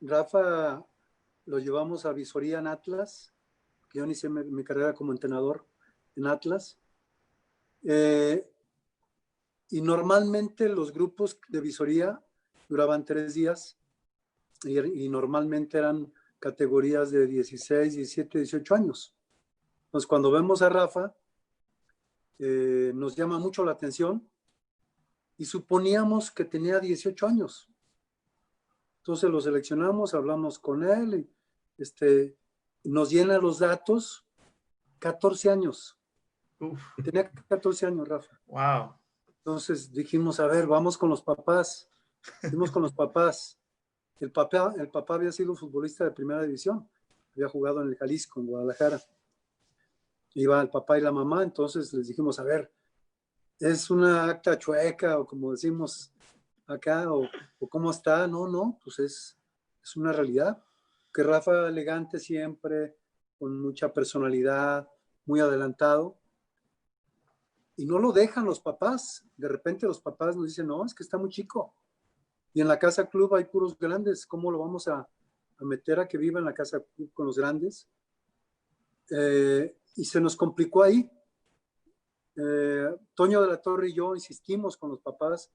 Rafa lo llevamos a visoría en Atlas, que yo inicié mi carrera como entrenador en Atlas. Y normalmente los grupos de visoría duraban 3 días y normalmente eran categorías de 16, 17, 18 años. Entonces, cuando vemos a Rafa, nos llama mucho la atención y suponíamos que tenía 18 años. Entonces lo seleccionamos, hablamos con él, y nos llena los datos, 14 años. Uf. Tenía 14 años, Rafa. Wow. Entonces dijimos, a ver, vamos con los papás. Fuimos con los papás. El papá había sido futbolista de primera división. Había jugado en el Jalisco, en Guadalajara. Iba el papá y la mamá, entonces les dijimos, a ver, es una acta chueca, o como decimos acá, o cómo está. No, pues es una realidad. Que Rafa elegante siempre, con mucha personalidad, muy adelantado, y no lo dejan los papás. De repente los papás nos dicen, no, es que está muy chico. Y en la casa club hay puros grandes, ¿cómo lo vamos a meter a que viva en la casa club con los grandes? Y se nos complicó ahí. Toño de la Torre y yo insistimos con los papás,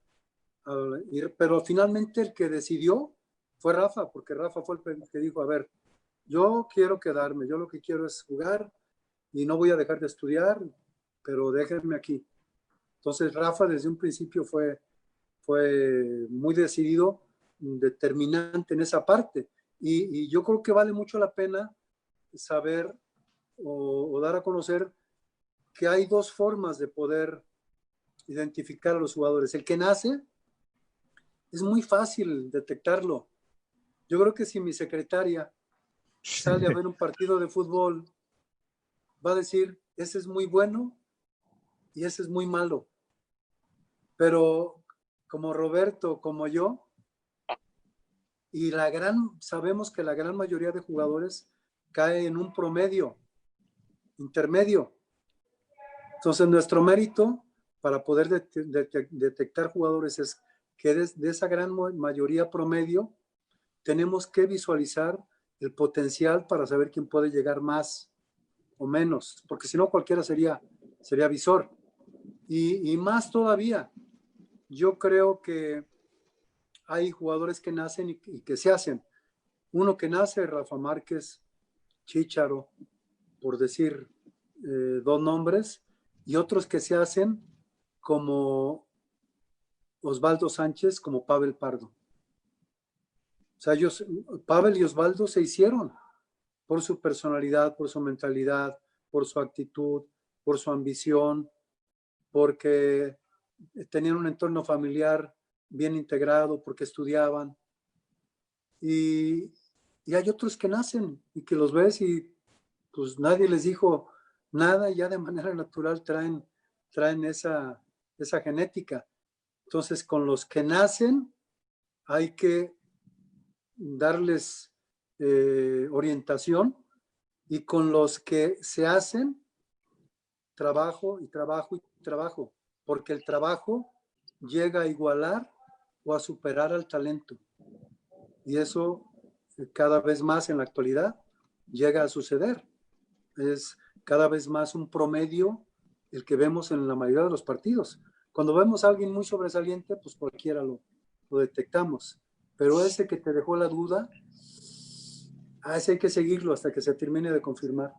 pero finalmente el que decidió fue Rafa, porque Rafa fue el que dijo, a ver, yo quiero quedarme, yo lo que quiero es jugar y no voy a dejar de estudiar, pero déjenme aquí. Entonces Rafa desde un principio fue muy decidido, determinante en esa parte. Y yo creo que vale mucho la pena saber o dar a conocer que hay dos formas de poder identificar a los jugadores. El que nace es muy fácil detectarlo. Yo creo que si mi secretaria sale a ver un partido de fútbol, va a decir, ese es muy bueno y ese es muy malo. Pero como Roberto, como yo, y sabemos que la gran mayoría de jugadores cae en un promedio intermedio. Entonces, nuestro mérito para poder detectar jugadores es que de esa gran mayoría promedio tenemos que visualizar el potencial para saber quién puede llegar más o menos, porque si no cualquiera sería visor. Y más todavía, yo creo que hay jugadores que nacen y que se hacen. Uno que nace, Rafa Márquez, Chícharo, por decir dos nombres, y otros que se hacen como Osvaldo Sánchez, como Pavel Pardo. O sea, Pavel y Osvaldo se hicieron por su personalidad, por su mentalidad, por su actitud, por su ambición, porque tenían un entorno familiar bien integrado, porque estudiaban. Y hay otros que nacen y que los ves y pues nadie les dijo nada, y ya de manera natural traen esa genética. Entonces, con los que nacen hay que darles orientación, y con los que se hacen, trabajo y trabajo y trabajo, porque el trabajo llega a igualar o a superar al talento. Y eso cada vez más en la actualidad llega a suceder. Es cada vez más un promedio el que vemos en la mayoría de los partidos. Cuando vemos a alguien muy sobresaliente, pues cualquiera lo detectamos. Pero ese que te dejó la duda, ese hay que seguirlo hasta que se termine de confirmar.